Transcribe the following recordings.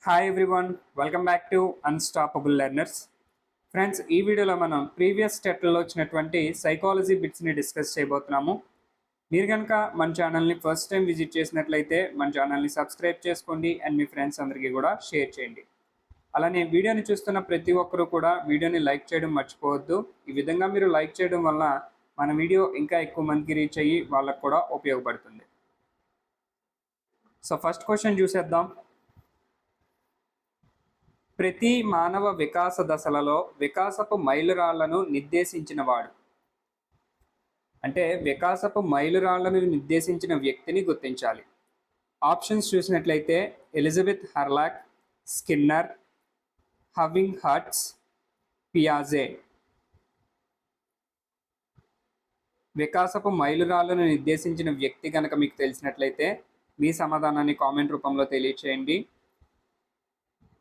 Hi everyone, welcome back to unstoppable learners. Friends, ఈ వీడియోలో మనం ప్రీవియస్ స్టెప్లలో వచ్చినటువంటి సైకాలజీ బిట్స్ని డిస్కస్ చేయబోతున్నాము. మీరు కనుక మన ఛానల్ని ఫస్ట్ టైం విజిట్ చేసినట్లయితే మన ఛానల్ని సబ్స్క్రైబ్ చేసుకోండి అండ్ మీ ఫ్రెండ్స్ అందరికీ కూడా షేర్ చేయండి. అలానే వీడియోని చూస్తున్న ప్రతి ఒక్కరూ కూడా వీడియోని లైక్ చేయడం మర్చిపోవద్దు. ఈ విధంగా మీరు లైక్ చేయడం వల్ల మన వీడియో ఇంకా ఎక్కువ మందికి రీచ్ అయ్యి వాళ్ళకు కూడా ఉపయోగపడుతుంది. సో ఫస్ట్ క్వశ్చన్ చూసేద్దాం. ప్రతి మానవ వికాస దశలలో వికాసపు మైలురాళ్లను నిర్దేశించినవాడు. అంటే వికాసపు మైలురాళ్లను నిర్దేశించిన వ్యక్తిని గుర్తించాలి. ఆప్షన్స్ చూసినట్లయితే Elizabeth Hurlock, Skinner, having huts, పియాజే. వికాసపు మైలురాళ్లను నిర్దేశించిన వ్యక్తి కనుక మీకు తెలిసినట్లయితే మీ సమాధానాన్ని కామెంట్ రూపంలో తెలియచేయండి.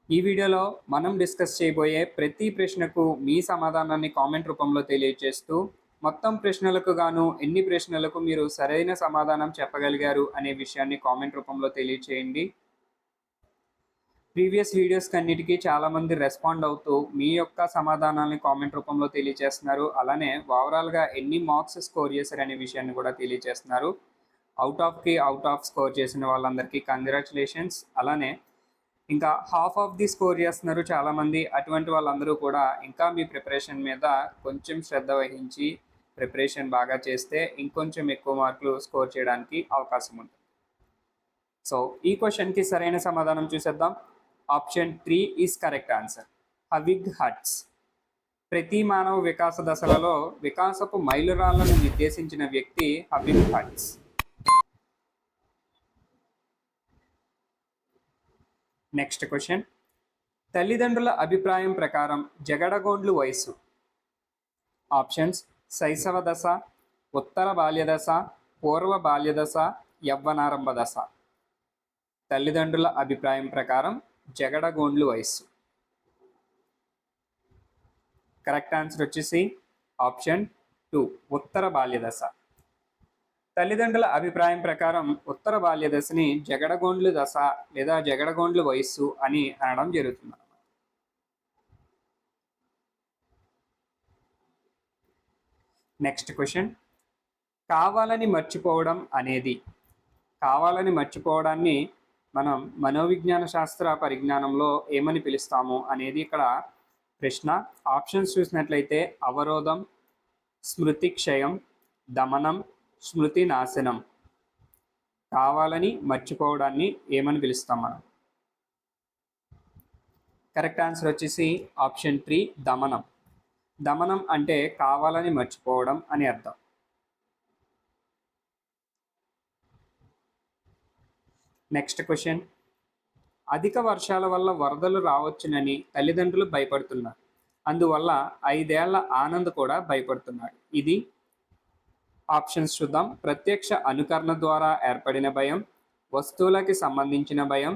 ఈ వీడియోలో మనం డిస్కస్ చేయబోయే ప్రతి ప్రశ్నకు మీ సమాధానాన్ని కామెంట్ రూపంలో తెలియజేస్తూ మొత్తం ప్రశ్నలకు గాను ఎన్ని ప్రశ్నలకు మీరు సరైన సమాధానం చెప్పగలిగారు అనే విషయాన్ని కామెంట్ రూపంలో తెలియచేయండి. ప్రీవియస్ వీడియోస్ అన్నిటికీ చాలామంది రెస్పాండ్ అవుతూ మీ యొక్క సమాధానాన్ని కామెంట్ రూపంలో తెలియజేస్తున్నారు. అలానే ఓవరాల్గా ఎన్ని మార్క్స్ స్కోర్ చేశారు అనే విషయాన్ని కూడా తెలియజేస్తున్నారు. అవుట్ ఆఫ్ స్కోర్ చేసిన వాళ్ళందరికీ కంగ్రాచులేషన్స్. అలానే ఇంకా హాఫ్ ఆఫ్ ది స్కోర్ చేస్తున్నారు చాలామంది. అటువంటి వాళ్ళందరూ కూడా ఇంకా మీ ప్రిపరేషన్ మీద కొంచెం శ్రద్ధ వహించి ప్రిపరేషన్ బాగా చేస్తే ఇంకొంచెం ఎక్కువ మార్కులు స్కోర్ చేయడానికి అవకాశం ఉంటుంది. సో ఈ క్వశ్చన్కి సరైన సమాధానం చూసేద్దాం. Option 3 is correct answer. హవిగ్ హట్స్. ప్రతి మానవ వికాస దశలలో వికాసపు మైలురాళ్లను నిర్దేశించిన వ్యక్తి హవిగ్ హట్స్. Next question. తల్లిదండ్రుల అభిప్రాయం ప్రకారం జగడగోండ్లు వయస్సు. ఆప్షన్స్ శైశవ దశ, ఉత్తర బాల్యదశ, పూర్వ బాల్యదశ, యవ్వనారంభ దశ. తల్లిదండ్రుల అభిప్రాయం ప్రకారం జగడగోండ్లు వయస్సు. కరెక్ట్ ఆన్సర్ వచ్చేసి ఆప్షన్ 2 ఉత్తర బాల్యదశ. తల్లిదండ్రుల అభిప్రాయం ప్రకారం ఉత్తర బాల్య దశని జగడగోండ్లు దశ లేదా జగడగోండ్లు వయస్సు అని అనడం జరుగుతుంది. Next question. కావాలని మర్చిపోవడం అనేది. కావాలని మర్చిపోవడాన్ని మనం మనోవిజ్ఞాన శాస్త్ర పరిజ్ఞానంలో ఏమని పిలుస్తాము అనేది ఇక్కడ ప్రశ్న. ఆప్షన్స్ చూసినట్లయితే అవరోధం, స్మృతి క్షయం, దమనం, స్మృతి నాశనం. కావాలని మర్చిపోవడాన్ని ఏమని పిలుస్తాం మనం? కరెక్ట్ ఆన్సర్ వచ్చేసి ఆప్షన్ 3 దమనం. దమనం అంటే కావాలని మర్చిపోవడం అని అర్థం. Next question. అధిక వర్షాల వల్ల వరదలు రావచ్చునని తల్లిదండ్రులు భయపడుతున్నారు. అందువల్ల 5 ఏళ్ల ఆనంద్ కూడా భయపడుతున్నాడు. ఇది ఆప్షన్స్ చూద్దాం. ప్రత్యక్ష అనుకరణ ద్వారా ఏర్పడిన భయం, వస్తువులకి సంబంధించిన భయం,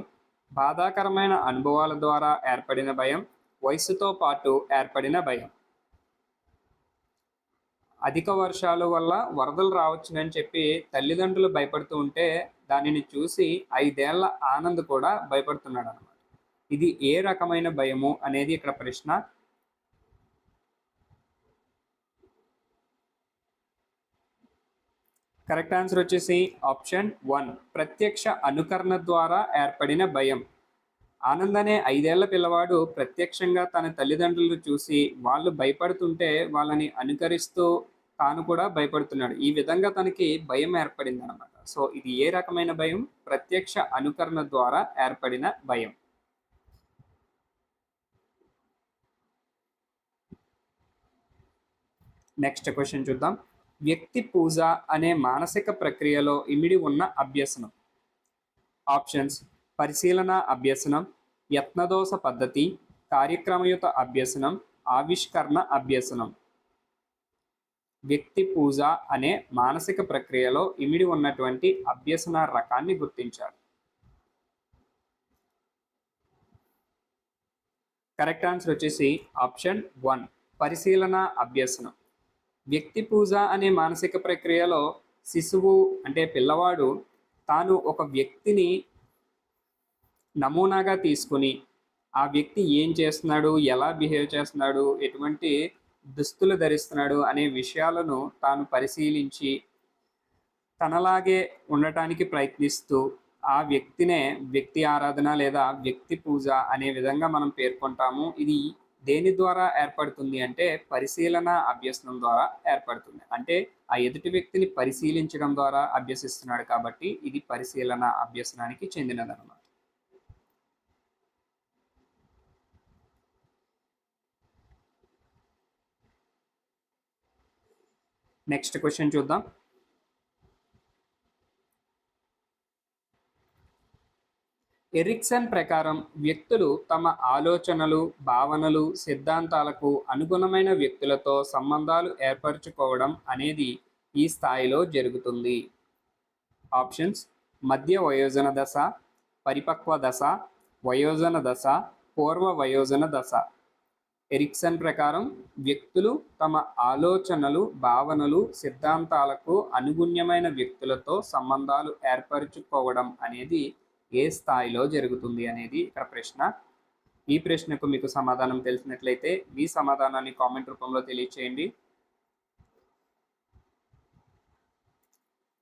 బాధాకరమైన అనుభవాల ద్వారా ఏర్పడిన భయం, వయసుతో పాటు ఏర్పడిన భయం. అధిక వర్షాల వల్ల వరదలు రావచ్చునని చెప్పి తల్లిదండ్రులు భయపడుతూ ఉంటే దానిని చూసి 5 ఏళ్ల ఆనంద్ కూడా భయపడుతున్నాడు అన్నమాట. ఇది ఏ రకమైన భయము అనేది ఇక్కడ ప్రశ్న. కరెక్ట్ ఆన్సర్ వచ్చేసి ఆప్షన్ 1 ప్రత్యక్ష అనుకరణ ద్వారా ఏర్పడిన భయం. ఆనంద్ అనే 5 ఏళ్ల పిల్లవాడు ప్రత్యక్షంగా తన తల్లిదండ్రులను చూసి వాళ్ళు భయపడుతుంటే వాళ్ళని అనుకరిస్తూ తాను కూడా భయపడుతున్నాడు. ఈ విధంగా తనకి భయం ఏర్పడింది అనమాట. సో ఇది ఏ రకమైన భయం? ప్రత్యక్ష అనుకరణ ద్వారా ఏర్పడిన భయం. నెక్స్ట్ క్వశ్చన్ చూద్దాం. వ్యక్తి పూజ అనే మానసిక ప్రక్రియలో ఇమిడి ఉన్న అభ్యసనం. ఆప్షన్స్ పరిశీలన అభ్యసనం, యత్నదోష పద్ధతి, కార్యక్రమయుత అభ్యసనం, ఆవిష్కరణ అభ్యసనం. వ్యక్తి పూజ అనే మానసిక ప్రక్రియలో ఇమిడి ఉన్నటువంటి అభ్యసన రకాన్ని గుర్తించారు. కరెక్ట్ ఆన్సర్ వచ్చేసి ఆప్షన్ 1 పరిశీలన అభ్యసనం. వ్యక్తి పూజ అనే మానసిక ప్రక్రియలో శిశువు అంటే పిల్లవాడు తాను ఒక వ్యక్తిని నమూనాగా తీసుకుని ఆ వ్యక్తి ఏం చేస్తున్నాడు, ఎలా బిహేవ్ చేస్తున్నాడు, ఎటువంటి దుస్తులు ధరిస్తున్నాడు అనే విషయాలను తాను పరిశీలించి తనలాగే ఉండటానికి ప్రయత్నిస్తూ ఆ వ్యక్తినే వ్యక్తి ఆరాధన లేదా వ్యక్తి పూజ అనే విధంగా మనం పేర్కొంటాము. ఇది దేని ద్వారా ఏర్పడుతుంది అంటే పరిశీలన అభ్యసనం ద్వారా ఏర్పడుతుంది. అంటే ఆ ఎదుటి వ్యక్తిని పరిశీలించడం ద్వారా అభ్యసిస్తున్నాడు కాబట్టి ఇది పరిశీలన అభ్యసనానికి చెందినదన్నమాట. నెక్స్ట్ క్వశ్చన్ చూద్దాం. ఎరిక్సన్ ప్రకారం వ్యక్తులు తమ ఆలోచనలు, భావనలు, సిద్ధాంతాలకు అనుగుణమైన వ్యక్తులతో సంబంధాలు ఏర్పరచుకోవడం అనేది ఈ స్థాయిలో జరుగుతుంది. ఆప్షన్స్: మధ్య వయోజన దశ, పరిపక్వ దశ, వయోజన దశ, పూర్వ వయోజన దశ. ఎరిక్సన్ ప్రకారం వ్యక్తులు తమ ఆలోచనలు, భావనలు, సిద్ధాంతాలకు అనుగుణ్యమైన వ్యక్తులతో సంబంధాలు ఏర్పరచుకోవడం అనేది ఏ స్థాయిలో జరుగుతుంది అనేది ఇక్కడ ప్రశ్న. ఈ ప్రశ్నకు మీకు సమాధానం తెలిసినట్లయితే మీ సమాధానాన్ని కామెంట్ రూపంలో తెలియచేయండి.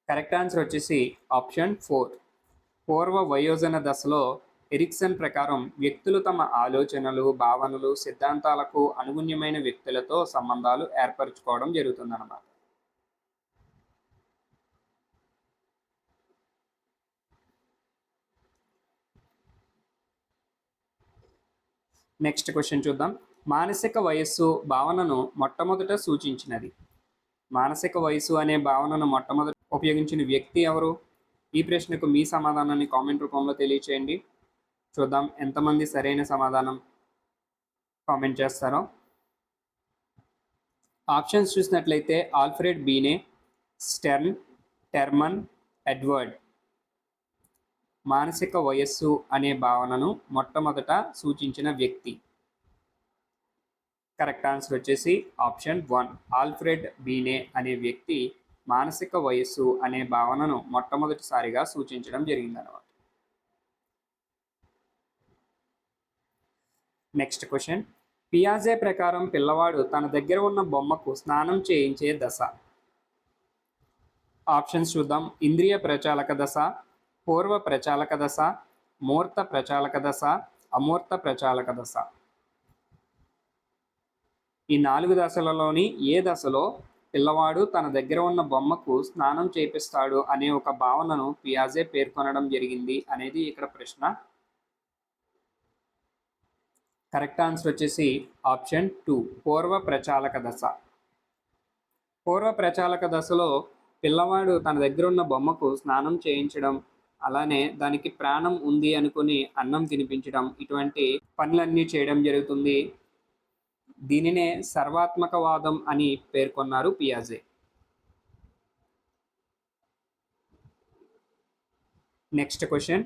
కరెక్ట్ ఆన్సర్ వచ్చేసి ఆప్షన్ 4. పూర్వ వయోజన దశలో ఎరిక్సన్ ప్రకారం వ్యక్తులు తమ ఆలోచనలు, భావనలు, సిద్ధాంతాలకు అనుగుణ్యమైన వ్యక్తులతో సంబంధాలు ఏర్పరచుకోవడం జరుగుతుందన్నమాట. నెక్స్ట్ క్వశ్చన్ చూద్దాం. మానసిక వయస్సు భావనను మొట్టమొదట సూచించినది. మానసిక వయస్సు అనే భావనను మొట్టమొదట ఉపయోగించిన వ్యక్తి ఎవరు? ఈ ప్రశ్నకు మీ సమాధానాన్ని కామెంట్ రూపంలో తెలియచేయండి. చూద్దాం ఎంతమంది సరైన సమాధానం కామెంట్ చేస్తారో. ఆప్షన్స్ చూసినట్లయితే ఆల్ఫ్రెడ్ బీనే, స్టెర్న్, టెర్మన్, ఎడ్వర్డ్. మానసిక వయస్సు అనే భావనను మొట్టమొదట సూచించిన వ్యక్తి. కరెక్ట్ ఆన్సర్ వచ్చేసి ఆప్షన్ 1. ఆల్ఫ్రెడ్ బీనే అనే వ్యక్తి మానసిక వయస్సు అనే భావనను మొట్టమొదటిసారిగా సూచించడం జరిగిందన్నమాట. Next question. పియాజే ప్రకారం పిల్లవాడు తన దగ్గర ఉన్న బొమ్మకు స్నానం చేయించే దశ. ఆప్షన్స్ చూద్దాం. ఇంద్రియ ప్రచాలక దశ, పూర్వ ప్రచాలక దశ, మూర్త ప్రచాలక దశ, అమూర్త ప్రచాలక దశ. ఈ 4 దశలలోని ఏ దశలో పిల్లవాడు తన దగ్గర ఉన్న బొమ్మకు స్నానం చేపిస్తాడు అనే ఒక భావనను పియాజే పేర్కొనడం జరిగింది అనేది ఇక్కడ ప్రశ్న. కరెక్ట్ ఆన్సర్ వచ్చేసి ఆప్షన్ 2. పూర్వ ప్రచాలక దశ. పూర్వ ప్రచాలక దశలో పిల్లవాడు తన దగ్గర ఉన్న బొమ్మకు స్నానం చేయించడం, అలానే దానికి ప్రాణం ఉంది అనుకుని అన్నం తినిపించడం, ఇటువంటి పనులన్నీ చేయడం జరుగుతుంది. దీనినే సర్వాత్మకవాదం అని పేర్కొన్నారు పియాజే. Next question.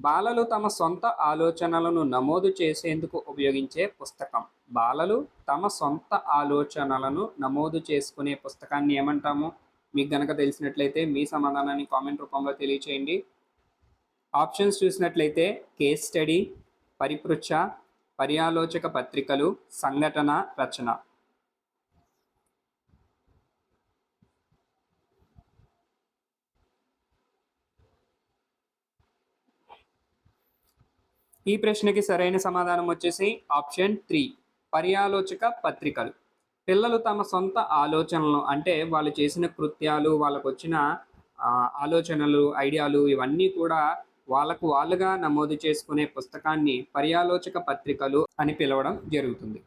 బాలలు తమ సొంత ఆలోచనలను నమోదు చేసేందుకు ఉపయోగించే పుస్తకం. బాలలు తమ సొంత ఆలోచనలను నమోదు చేసుకునే పుస్తకాన్ని ఏమంటాము? మీకు గనక తెలిసినట్లయితే మీ సమాధానాన్ని కామెంట్ రూపంలో తెలియచేయండి. ఆప్షన్స్ చూసినట్లయితే కేస్ స్టడీ, పరిపృచ్ఛ, పర్యాలోచక పత్రికలు, సంఘటన, రచన. ఈ ప్రశ్నకి సరైన సమాధానం వచ్చేసి ఆప్షన్ 3. పర్యాలోచక పత్రికలు. పిల్లలు తమ సొంత ఆలోచనలు అంటే వాళ్ళు చేసిన కృత్యాలు, వాళ్ళకు వచ్చిన ఆలోచనలు, ఐడియాలు ఇవన్నీ కూడా వాళ్ళకు వాళ్ళుగా నమోదు చేసుకునే పుస్తకాన్ని పర్యాలోచక పత్రికలు అని పిలవడం జరుగుతుంది.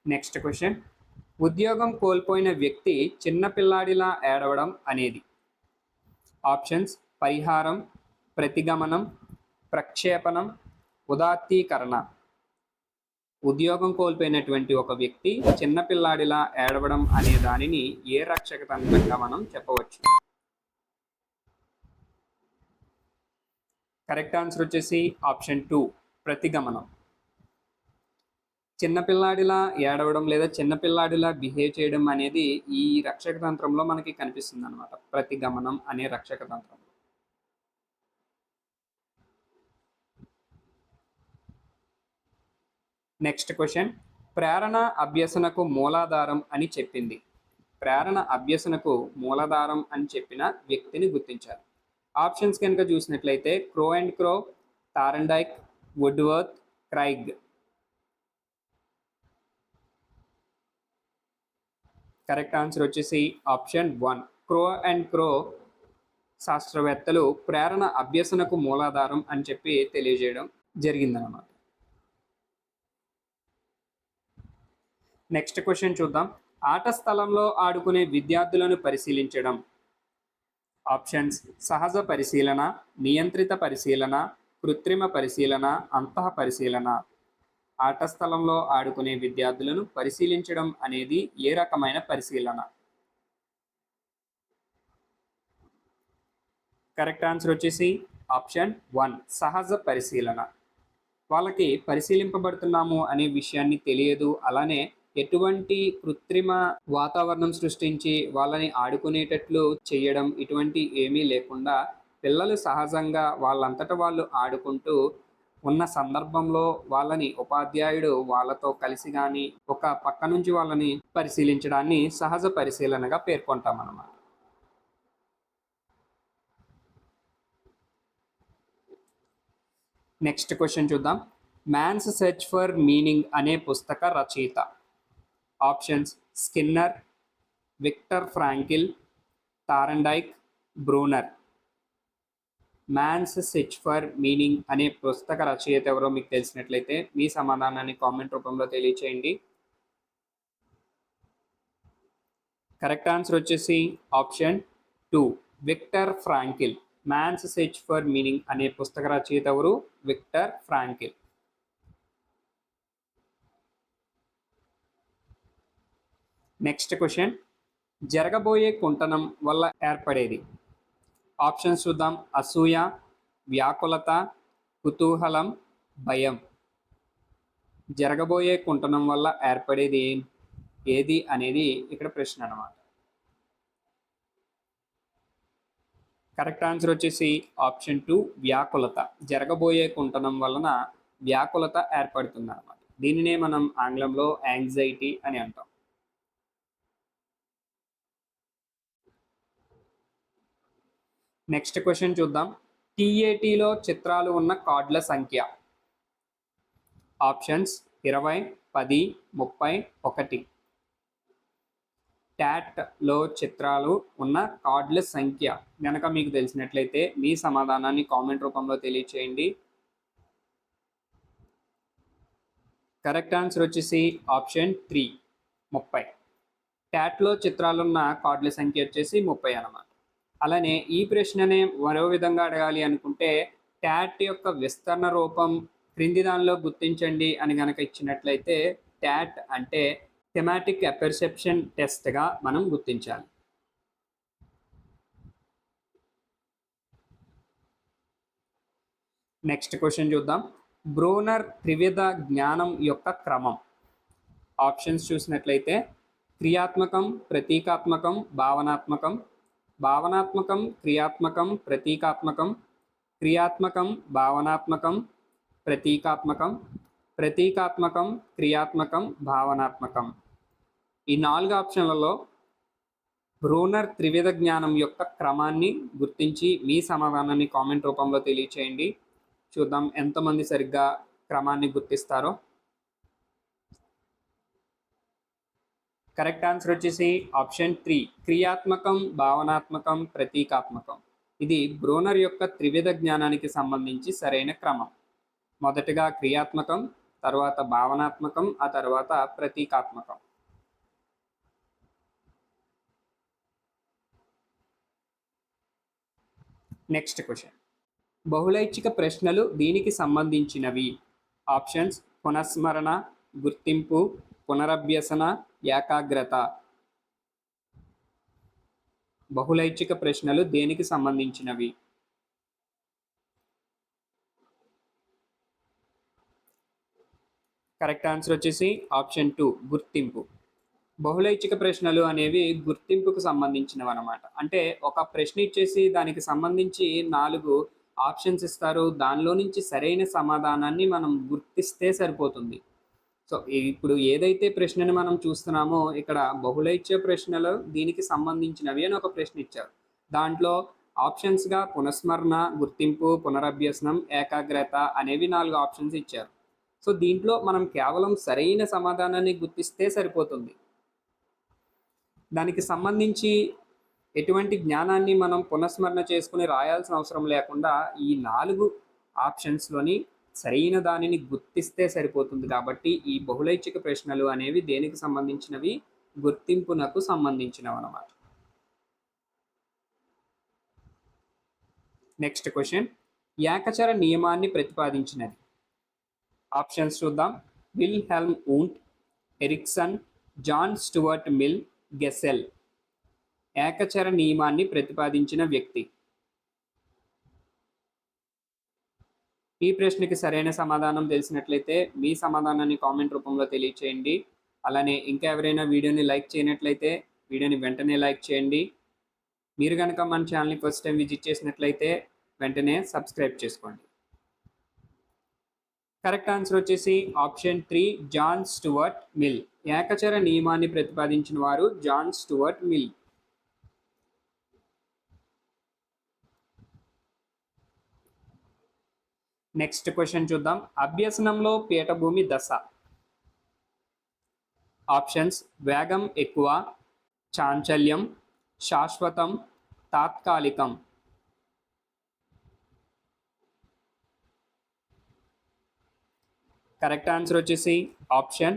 Next question. ఉద్యోగం కోల్పోయిన వ్యక్తి చిన్నపిల్లాడిలా ఏడవడం అనేది. ఆప్షన్స్: పరిహారం, ప్రతిగమనం, ప్రక్షేపణం, ఉదాత్తీకరణ. ఉద్యోగం కోల్పోయినటువంటి ఒక వ్యక్తి చిన్నపిల్లాడిలా ఏడవడం అనే దానిని ఏ రక్షక తంత్రంగా మనం చెప్పవచ్చు? కరెక్ట్ ఆన్సర్ వచ్చేసి ఆప్షన్ 2. ప్రతిగమనం. చిన్నపిల్లాడిలా ఏడవడం లేదా చిన్నపిల్లాడిలా బిహేవ్ చేయడం అనేది ఈ రక్షక తంత్రంలో మనకి కనిపిస్తుందనమాట. ప్రతిగమనం అనే రక్షక తంత్రం. Next question. ప్రేరణ అభ్యసనకు మూలాధారం అని చెప్పింది. ప్రేరణ అభ్యసనకు మూలాధారం అని చెప్పిన వ్యక్తిని గుర్తించాలి. ఆప్షన్స్ కనుక చూసినట్లయితే Crow and Crow, Thorndike, Woodworth, Craig. Correct answer వచ్చేసి ఆప్షన్ 1. క్రో అండ్ క్రో శాస్త్రవేత్తలు ప్రేరణ అభ్యసనకు మూలాధారం అని చెప్పి తెలియజేయడం జరిగిందన్నమాట. నెక్స్ట్ క్వశ్చన్ చూద్దాం. ఆట స్థలంలో ఆడుకునే విద్యార్థులను పరిశీలించడం. ఆప్షన్స్ సహజ పరిశీలన, నియంత్రిత పరిశీలన, కృత్రిమ పరిశీలన, అంతః పరిశీలన. ఆట స్థలంలో ఆడుకునే విద్యార్థులను పరిశీలించడం అనేది ఏ రకమైన పరిశీలన? కరెక్ట్ ఆన్సర్ వచ్చేసి ఆప్షన్ 1 సహజ పరిశీలన. వాళ్ళకి పరిశీలింపబడుతున్నాము అనే విషయాన్ని తెలియదు, అలానే ఎటువంటి కృత్రిమ వాతావరణం సృష్టించి వాళ్ళని ఆడుకునేటట్లు చేయడం ఇటువంటి ఏమీ లేకుండా పిల్లలు సహజంగా వాళ్ళంతట వాళ్ళు ఆడుకుంటూ ఉన్న సందర్భంలో వాళ్ళని ఉపాధ్యాయుడు వాళ్ళతో కలిసి కానీ ఒక పక్క నుంచి వాళ్ళని పరిశీలించడాన్ని సహజ పరిశీలనగా పేర్కొంటామన్నమాట. నెక్స్ట్ క్వశ్చన్ చూద్దాం. మ్యాన్స్ సెర్చ్ ఫర్ మీనింగ్ అనే పుస్తక రచయిత. Options Skinner, Victor Frankl, Thorndike, Bruner. Man's search for meaning అనే పుస్తక రచయిత ఎవరో మీకు తెలిసినట్లయితే మీ సమాధానాన్ని కామెంట్ రూపంలో తెలియచేయండి. కరెక్ట్ ఆన్సర్ వచ్చేసి option 2 Victor Frankl. Man's search for meaning అనే పుస్తక రచయిత ఎవరు? Victor Frankl. Next question. జరగబోయే కుంటనం వల్ల ఏర్పడేది. ఆప్షన్స్ చూద్దాం. అసూయ, వ్యాకులత, కుతూహలం, భయం. జరగబోయే కుంటనం వల్ల ఏర్పడేది ఏది అనేది ఇక్కడ ప్రశ్న అన్నమాట. కరెక్ట్ ఆన్సర్ వచ్చేసి ఆప్షన్ 2 వ్యాకులత. జరగబోయే కుంటనం వలన వ్యాకులత ఏర్పడుతుంది అన్నమాట. దీనినే మనం ఆంగ్లంలో యాంగ్జైటీ అని అంటాం. నెక్స్ట్ క్వశ్చన్ చూద్దాం. టీఏటీలో చిత్రాలు ఉన్న కార్డుల సంఖ్య. ఆప్షన్స్ 20, 10, 30, 1. ట్యాట్లో చిత్రాలు ఉన్న కార్డుల సంఖ్య కనుక మీకు తెలిసినట్లయితే మీ సమాధానాన్ని కామెంట్ రూపంలో తెలియచేయండి. కరెక్ట్ ఆన్సర్ వచ్చేసి ఆప్షన్ 3 30. ట్యాట్లో చిత్రాలున్న కార్డుల సంఖ్య వచ్చేసి 30 అన్నమాట. అలానే ఈ ప్రశ్ననే మరో విధంగా అడగాలి అనుకుంటే ట్యాట్ యొక్క విస్తరణ రూపం క్రింది దానిలో గుర్తించండి అని కనుక ఇచ్చినట్లయితే ట్యాట్ అంటే థెమాటిక్ అపెర్సెప్షన్ టెస్ట్గా మనం గుర్తించాలి. నెక్స్ట్ క్వశ్చన్ చూద్దాం. బ్రూనర్ త్రివిధ జ్ఞానం యొక్క క్రమం. ఆప్షన్స్ చూసినట్లయితే క్రియాత్మకం, ప్రతీకాత్మకం, భావనాత్మకం. భావనాత్మకం, క్రియాత్మకం, ప్రతీకాత్మకం. క్రియాత్మకం, భావనాత్మకం, ప్రతీకాత్మకం. ప్రతీకాత్మకం, క్రియాత్మకం, భావనాత్మకం. ఈ 4 ఆప్షన్లలో బ్రూనర్ త్రివిధ జ్ఞానం యొక్క క్రమాన్ని గుర్తించి మీ సమాధానాన్ని కామెంట్ రూపంలో తెలియచేయండి. చూద్దాం ఎంతమంది సరిగ్గా క్రమాన్ని గుర్తిస్తారో. కరెక్ట్ ఆన్సర్ వచ్చేసి ఆప్షన్ 3 క్రియాత్మకం, భావనాత్మకం, ప్రతీకాత్మకం. ఇది బ్రూనర్ యొక్క త్రివిధ జ్ఞానానికి సంబంధించి సరైన క్రమం. మొదటగా క్రియాత్మకం, తర్వాత భావనాత్మకం, ఆ తర్వాత ప్రతీకాత్మకం. Next question. బహుళైచ్ఛిక ప్రశ్నలు దీనికి సంబంధించినవి. ఆప్షన్స్ పునఃస్మరణ, గుర్తింపు, పునరభ్యసన, ఏకాగ్రత. బహుళైచ్ఛిక ప్రశ్నలు దేనికి సంబంధించినవి? కరెక్ట్ ఆన్సర్ వచ్చేసి ఆప్షన్ 2 గుర్తింపు. బహుళైచ్ఛిక ప్రశ్నలు అనేవి గుర్తింపుకు సంబంధించినవి అన్నమాట. అంటే ఒక ప్రశ్న ఇచ్చేసి దానికి సంబంధించి 4 ఆప్షన్స్ ఇస్తారు. దానిలో నుంచి సరైన సమాధానాన్ని మనం గుర్తిస్తే సరిపోతుంది. సో, ఇప్పుడు ఏదైతే ప్రశ్నని మనం చూస్తున్నామో ఇక్కడ బహుళైచ్ఛిక ప్రశ్నలు దీనికి సంబంధించినవి అని ఒక ప్రశ్న ఇచ్చారు. దాంట్లో ఆప్షన్స్‌గా పునఃస్మరణ, గుర్తింపు, పునరభ్యసనం, ఏకాగ్రత అనేవి 4 ఆప్షన్స్ ఇచ్చారు. సో, దీంట్లో మనం కేవలం సరైన సమాధానాన్ని గుర్తిస్తే సరిపోతుంది. దానికి సంబంధించి ఎటువంటి జ్ఞానాన్ని మనం పునఃస్మరణ చేసుకొని రాయాల్సిన అవసరం లేకుండా ఈ 4 ఆప్షన్స్‌లోని సరైన దానిని గుర్తిస్తే సరిపోతుంది. కాబట్టి ఈ బహుళైచ్ఛిక ప్రశ్నలు అనేవి దేనికి సంబంధించినవి? గుర్తింపునకు సంబంధించినవన్నమాట. Next question. ఏకచర నియమాన్ని ప్రతిపాదించినది. ఆప్షన్స్ చూద్దాం. Wilhelm Wundt, Erikson, John Stuart Mill, Gesell. ఏకచర నియమాన్ని ప్రతిపాదించిన వ్యక్తి. ఈ ప్రశ్నకి సరైన సమాధానం తెలిసినట్లయితే మీ సమాధానాన్ని కామెంట్ రూపంలో తెలియచేయండి. అలానే ఇంకా ఎవరైనా వీడియోని లైక్ చేయనట్లయితే వీడియోని వెంటనే లైక్ చేయండి. మీరు కనుక మన ఛానల్ని ఫస్ట్ టైం విజిట్ చేసినట్లయితే వెంటనే సబ్స్క్రైబ్ చేసుకోండి. కరెక్ట్ ఆన్సర్ వచ్చేసి ఆప్షన్ 3 జాన్ స్టూవర్ట్ మిల్. ఏకచర నియమాన్ని ప్రతిపాదించిన వారు John Stuart Mill. Next question చూద్దాం. అభ్యసనంలో పీఠభూమి దశ. ఆప్షన్స్ వేగం ఎక్కువ, చాంచల్యం, శాశ్వతం, తాత్కాలికం. కరెక్ట్ ఆన్సర్ వచ్చేసి ఆప్షన్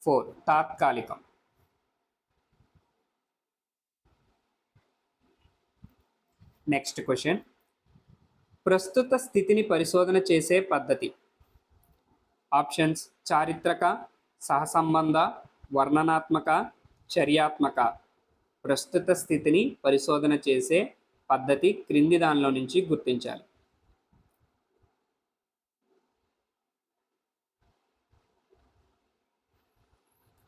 4 తాత్కాలికం. Next question. ప్రస్తుత స్థితిని పరిశోధన చేసే పద్ధతి. ఆప్షన్స్ చారిత్రక, సహసంబంధ, వర్ణనాత్మక, చర్యాత్మక. ప్రస్తుత స్థితిని పరిశోధన చేసే పద్ధతి క్రింది దానిలో నుంచి గుర్తించాలి.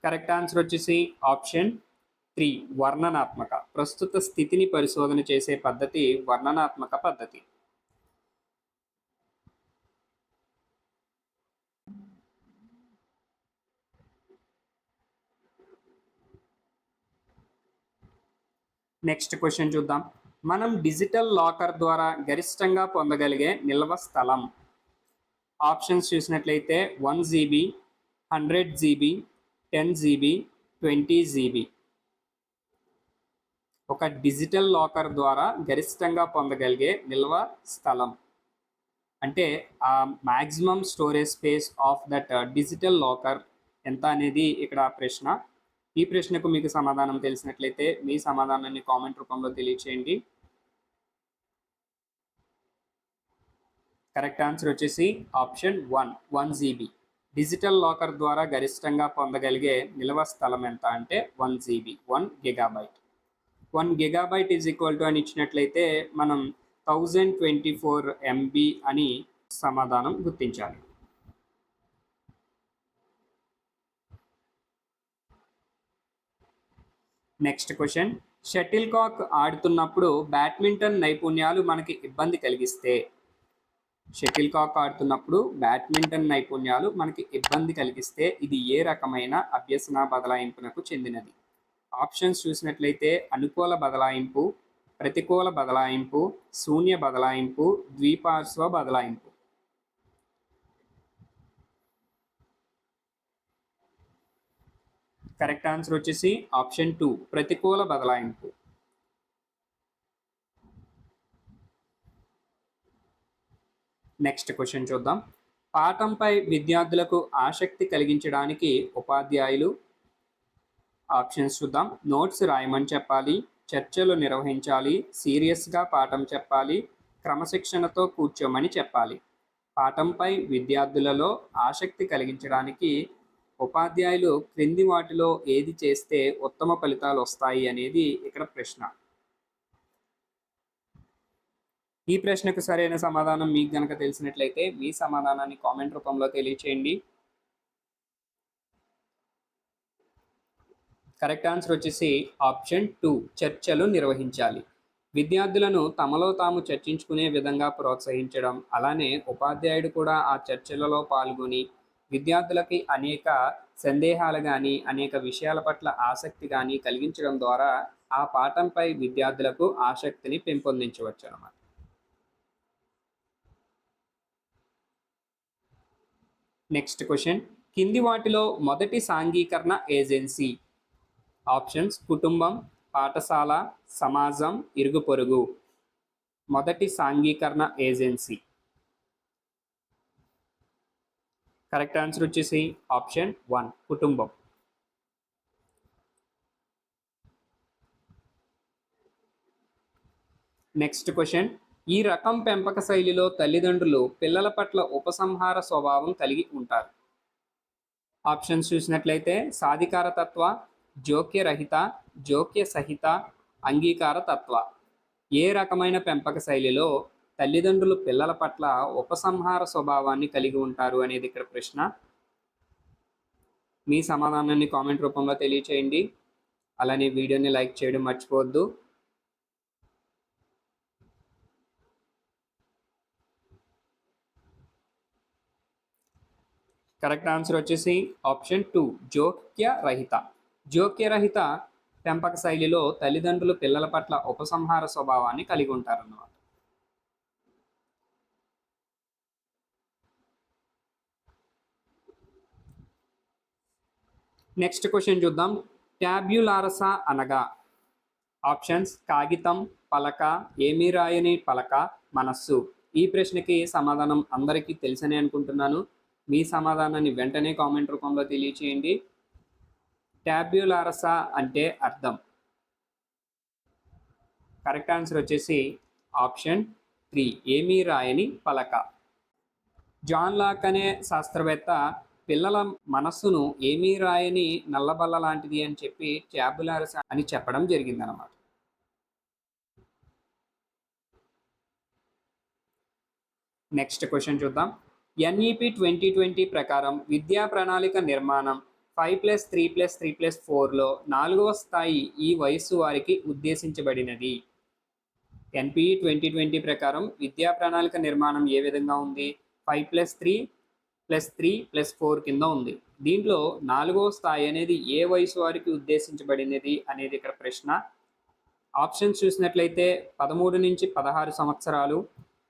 కరెక్ట్ ఆన్సర్ వచ్చేసి ఆప్షన్ 3 వర్ణనాత్మక. ప్రస్తుత స్థితిని పరిశోధన చేసే పద్ధతి వర్ణనాత్మక పద్ధతి. నెక్స్ట్ క్వశ్చన్ చూద్దాం. మనం డిజిటల్ లాకర్ ద్వారా గరిష్టంగా పొందగలిగే నిల్వ స్థలం. ఆప్షన్స్ చూసినట్లయితే 1 GB, 100 GB, 10 GB, 20 GB. ఒక డిజిటల్ లాకర్ ద్వారా గరిష్టంగా పొందగలిగే నిల్వ స్థలం అంటే ఆ maximum storage space of that digital locker ఎంత అనేది ఇక్కడ ప్రశ్న. ఈ ప్రశ్నకు మీకు సమాధానం తెలిసినట్లయితే మీ సమాధానాన్ని కామెంట్ రూపంలో తెలియచేయండి. కరెక్ట్ ఆన్సర్ వచ్చేసి ఆప్షన్ 1 GB. డిజిటల్ లాకర్ ద్వారా గరిష్టంగా పొందగలిగే నిల్వ స్థలం ఎంత అంటే 1 GB, 1 GB. 1 GB is equal to అని ఇచ్చినట్లయితే మనం 1024 MB అని సమాధానం గుర్తించాలి. Next question. షటిల్ కాక్ ఆడుతున్నప్పుడు బ్యాడ్మింటన్ నైపుణ్యాలు మనకి ఇబ్బంది కలిగిస్తే. షటిల్ కాక్ ఆడుతున్నప్పుడు బ్యాడ్మింటన్ నైపుణ్యాలు మనకి ఇబ్బంది కలిగిస్తే ఇది ఏ రకమైన అభ్యసన బదలాయింపునకు చెందినది. ఆప్షన్స్ చూసినట్లయితే అనుకూల బదలాయింపు, ప్రతికూల బదలాయింపు, శూన్య బదలాయింపు, ద్విపార్శ్వ బదలాయింపు. కరెక్ట్ ఆన్సర్ వచ్చేసి ఆప్షన్ 2 ప్రతికూల బదలాయింపు. నెక్స్ట్ క్వశ్చన్ చూద్దాం. పాఠంపై విద్యార్థులకు ఆసక్తి కలిగించడానికి ఉపాధ్యాయులు. ఆప్షన్స్ చూద్దాం. నోట్స్ రాయమని చెప్పాలి, చర్చలు నిర్వహించాలి, సీరియస్గా పాఠం చెప్పాలి, క్రమశిక్షణతో కూర్చోమని చెప్పాలి. పాఠంపై విద్యార్థులలో ఆసక్తి కలిగించడానికి ఉపాధ్యాయులు క్రింది వాటిలో ఏది చేస్తే ఉత్తమ ఫలితాలు వస్తాయి అనేది ఇక్కడ ప్రశ్న. ఈ ప్రశ్నకు సరైన సమాధానం మీకు గనక తెలిసినట్లయితే మీ సమాధానాన్ని కామెంట్ రూపంలో తెలియచేయండి. కరెక్ట్ ఆన్సర్ వచ్చేసి ఆప్షన్ 2, చర్చలు నిర్వహించాలి. విద్యార్థులను తమలో తాము చర్చించుకునే విధంగా ప్రోత్సహించడం, అలానే ఉపాధ్యాయుడు కూడా ఆ చర్చలలో పాల్గొని విద్యార్థులకి అనేక సందేహాలు కానీ అనేక విషయాల పట్ల ఆసక్తి కానీ కలిగించడం ద్వారా ఆ పాఠంపై విద్యార్థులకు ఆసక్తిని పెంపొందించవచ్చు అన్నమాట. నెక్స్ట్ క్వశ్చన్, కింది వాటిలో మొదటి సాంఘీకరణ ఏజెన్సీ? ఆప్షన్స్ కుటుంబం, పాఠశాల, సమాజం, ఇరుగు పొరుగు. మొదటి సాంఘీకరణ ఏజెన్సీ. కరెక్ట్ ఆన్సర్ వచ్చేసి ఆప్షన్ 1, కుటుంబం. నెక్స్ట్ క్వశ్చన్, ఈ రకం పెంపక శైలిలో తల్లిదండ్రులు పిల్లల పట్ల ఉపసంహార స్వభావం కలిగి ఉంటారు. ఆప్షన్స్ చూసినట్లయితే సాధికార తత్వ, జోక్యరహిత, జోక్య సహిత, అంగీకార తత్వ. ఏ రకమైన పెంపక శైలిలో తల్లిదండ్రులు పిల్లల పట్ల ఉపసంహార స్వభావాన్ని కలిగి ఉంటారు అనేది ఇక్కడ ప్రశ్న. మీ సమాధానాన్ని కామెంట్ రూపంలో తెలియచేయండి. అలానే వీడియోని లైక్ చేయడం మర్చిపోవద్దు. కరెక్ట్ ఆన్సర్ వచ్చేసి ఆప్షన్ 2, జోక్యరహిత. జోక్యరహిత పెంపక శైలిలో తల్లిదండ్రులు పిల్లల పట్ల ఉపసంహార స్వభావాన్ని కలిగి ఉంటారన్నమాట. నెక్స్ట్ క్వశ్చన్ చూద్దాం. ట్యాబ్యులారసా అనగా? ఆప్షన్స్ కాగితం, పలక, ఏమీ రాయని పలక, మనస్సు. ఈ ప్రశ్నకి సమాధానం అందరికీ తెలుసని అనుకుంటున్నాను. మీ సమాధానాన్ని వెంటనే కామెంట్ రూపంలో తెలియచేయండి. ట్యాబ్యులారసా అంటే అర్థం. కరెక్ట్ ఆన్సర్ వచ్చేసి ఆప్షన్ 3, ఏమీ రాయని పలక. జాన్ లాక్ అనే శాస్త్రవేత్త పిల్లల మనస్సును ఏమీ రాయని నల్లబల్ల లాంటిది అని చెప్పి ట్యాబ్యులారసా అని చెప్పడం జరిగిందనమాట. నెక్స్ట్ క్వశ్చన్ చూద్దాం. ఎన్ఈపి 2020 ప్రకారం విద్యా ప్రణాళిక నిర్మాణం 5+3+3+4లో 4వ స్థాయి ఈ వయస్సు వారికి ఉద్దేశించబడినది. ఎన్పిఈ 2020 ప్రకారం విద్యా ప్రణాళిక నిర్మాణం ఏ విధంగా ఉంది? 5+3+3+4 కింద ఉంది. దీంట్లో 4వ స్థాయి అనేది ఏ వయసు వారికి ఉద్దేశించబడినది అనేది ఇక్కడ ప్రశ్న. ఆప్షన్స్ చూసినట్లయితే 13 నుంచి 16 సంవత్సరాలు,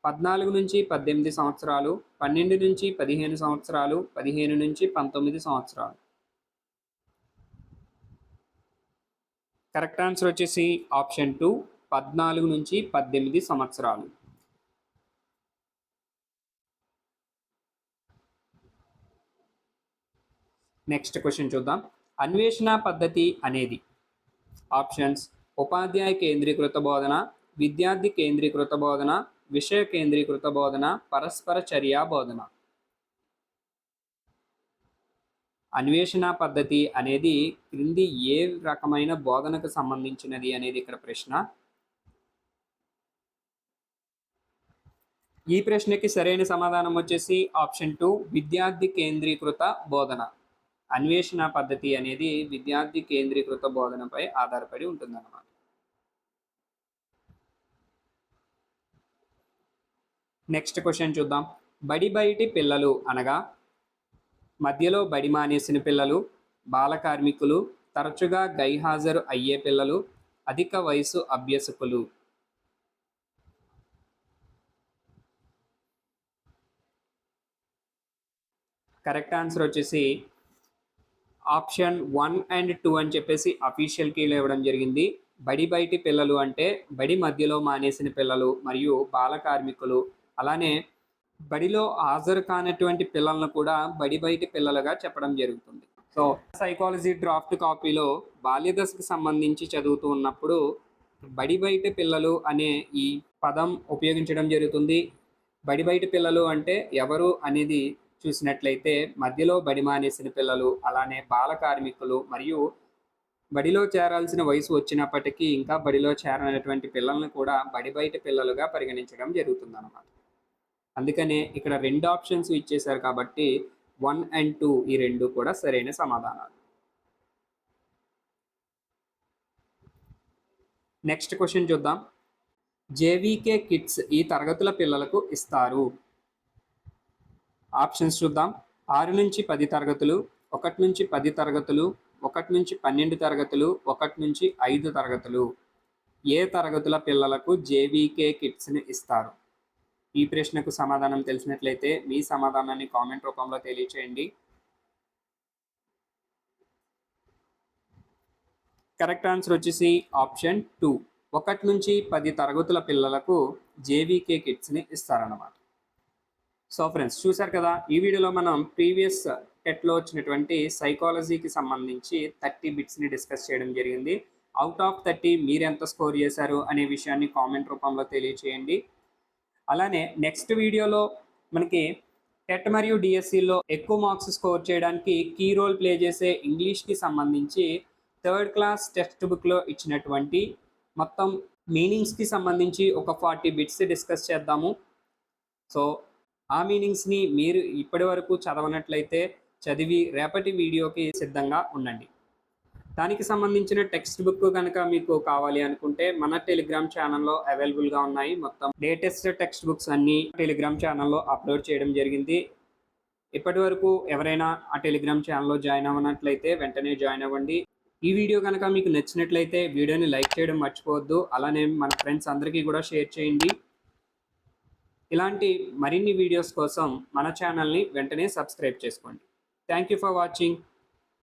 14 నుంచి 18 సంవత్సరాలు, 12 నుంచి 15 సంవత్సరాలు, 15 నుంచి 19 సంవత్సరాలు. కరెక్ట్ ఆన్సర్ వచ్చేసి ఆప్షన్ 2, 14 నుంచి 18 సంవత్సరాలు. నెక్స్ట్ క్వశ్చన్ చూద్దాం. అన్వేషణ పద్ధతి అనేది? ఆప్షన్స్ ఉపాధ్యాయ కేంద్రీకృత బోధన, విద్యార్థి కేంద్రీకృత బోధన, విషయ కేంద్రీకృత బోధన, పరస్పర చర్యా బోధన. అన్వేషణ పద్ధతి అనేది క్రింది ఏ రకమైన బోధనకు సంబంధించినది అనేది ఇక్కడ ప్రశ్న. ఈ ప్రశ్నకి సరైన సమాధానం వచ్చేసి ఆప్షన్ 2, విద్యార్థి కేంద్రీకృత బోధన. అన్వేషణ పద్ధతి అనేది విద్యార్థి కేంద్రీకృత బోధనపై ఆధారపడి ఉంటుందన్నమాట. నెక్స్ట్ క్వశ్చన్ చూద్దాం. బడి బయటి పిల్లలు అనగా? మధ్యలో బడి మానేసిన పిల్లలు, బాల కార్మికులు, తరచుగా గైహాజరు అయ్యే పిల్లలు, అధిక వయసు అభ్యసకులు. కరెక్ట్ ఆన్సర్ వచ్చేసి ఆప్షన్ 1 and 2 అని చెప్పేసి అఫీషియల్ కీలో ఇవ్వడం జరిగింది. బడి బయటి పిల్లలు అంటే బడి మధ్యలో మానేసిన పిల్లలు మరియు బాల కార్మికులు, అలానే బడిలో హాజరు కానటువంటి పిల్లలను కూడా బడి బయటి పిల్లలుగా చెప్పడం జరుగుతుంది. సో సైకాలజీ డ్రాఫ్ట్ కాపీలో బాల్యదశకు సంబంధించి చదువుతూ ఉన్నప్పుడు బడి బయటి పిల్లలు అనే ఈ పదం ఉపయోగించడం జరుగుతుంది. బడి బయటి పిల్లలు అంటే ఎవరు అనేది చూసినట్లయితే మధ్యలో బడి మానేసిన పిల్లలు, అలానే బాల కార్మికులు మరియు బడిలో చేరాల్సిన వయసు వచ్చినప్పటికీ ఇంకా బడిలో చేరనటువంటి పిల్లలను కూడా బడి బయట పిల్లలుగా పరిగణించడం జరుగుతుంది అన్నమాట. అందుకనే ఇక్కడ 2 ఆప్షన్స్ ఇచ్చేశారు కాబట్టి 1 and 2 ఈ 2 కూడా సరైన సమాధానాలు. నెక్స్ట్ క్వశ్చన్ చూద్దాం. జేవీకే కిట్స్ ఈ తరగతుల పిల్లలకు ఇస్తారు. ఆప్షన్స్ చూద్దాం. 6 నుంచి 10 తరగతులు, 1 నుంచి 10 తరగతులు, 1 నుంచి 12 తరగతులు, 1 నుంచి 5 తరగతులు. ఏ తరగతుల పిల్లలకు జేవీకే కిట్స్ని ఇస్తారు? ఈ ప్రశ్నకు సమాధానం తెలిసినట్లయితే మీ సమాధానాన్ని కామెంట్ రూపంలో తెలియచేయండి. కరెక్ట్ ఆన్సర్ వచ్చేసి ఆప్షన్ 2. 1 నుంచి 10 తరగతుల పిల్లలకు జేవీకే కిట్స్ని ఇస్తారన్నమాట. సో ఫ్రెండ్స్, చూశారు కదా, ఈ వీడియోలో మనం ప్రీవియస్ టెట్లో వచ్చినటువంటి సైకాలజీకి సంబంధించి 30 బిట్స్ని డిస్కస్ చేయడం జరిగింది. అవుట్ ఆఫ్ 30 మీరు ఎంత స్కోర్ చేశారు అనే విషయాన్ని కామెంట్ రూపంలో తెలియచేయండి. అలానే నెక్స్ట్ వీడియోలో మనకి టెట్ మరియు డిఎస్సిలో ఎక్కువ మార్క్స్ స్కోర్ చేయడానికి కీ రోల్ ప్లే చేసే ఇంగ్లీష్కి సంబంధించి 3rd క్లాస్ టెక్స్ట్ బుక్లో ఇచ్చినటువంటి మొత్తం మీనింగ్స్కి సంబంధించి ఒక 40 బిట్స్ డిస్కస్ చేద్దాము. సో ఆ మీనింగ్స్ని మీరు ఇప్పటి వరకు చదవనట్లయితే చదివి రేపటి వీడియోకి సిద్ధంగా ఉండండి. దానికి సంబంధించిన టెక్స్ట్ బుక్ కనుక మీకు కావాలి అనుకుంటే మన టెలిగ్రామ్ ఛానల్లో అవైలబుల్గా ఉన్నాయి. మొత్తం లేటెస్ట్ టెక్స్ట్ బుక్స్ అన్నీ టెలిగ్రామ్ ఛానల్లో అప్లోడ్ చేయడం జరిగింది. ఇప్పటి వరకు ఎవరైనా ఆ టెలిగ్రామ్ ఛానల్లో జాయిన్ అవ్వనట్లయితే వెంటనే జాయిన్ అవ్వండి. ఈ వీడియో కనుక మీకు నచ్చినట్లయితే వీడియోని లైక్ చేయడం మర్చిపోవద్దు. అలానే మన ఫ్రెండ్స్ అందరికీ కూడా షేర్ చేయండి. ఇలాంటి మరిన్ని వీడియోస్ కోసం మన ఛానల్ని వెంటనే సబ్స్క్రైబ్ చేసుకోండి. Thank you for watching.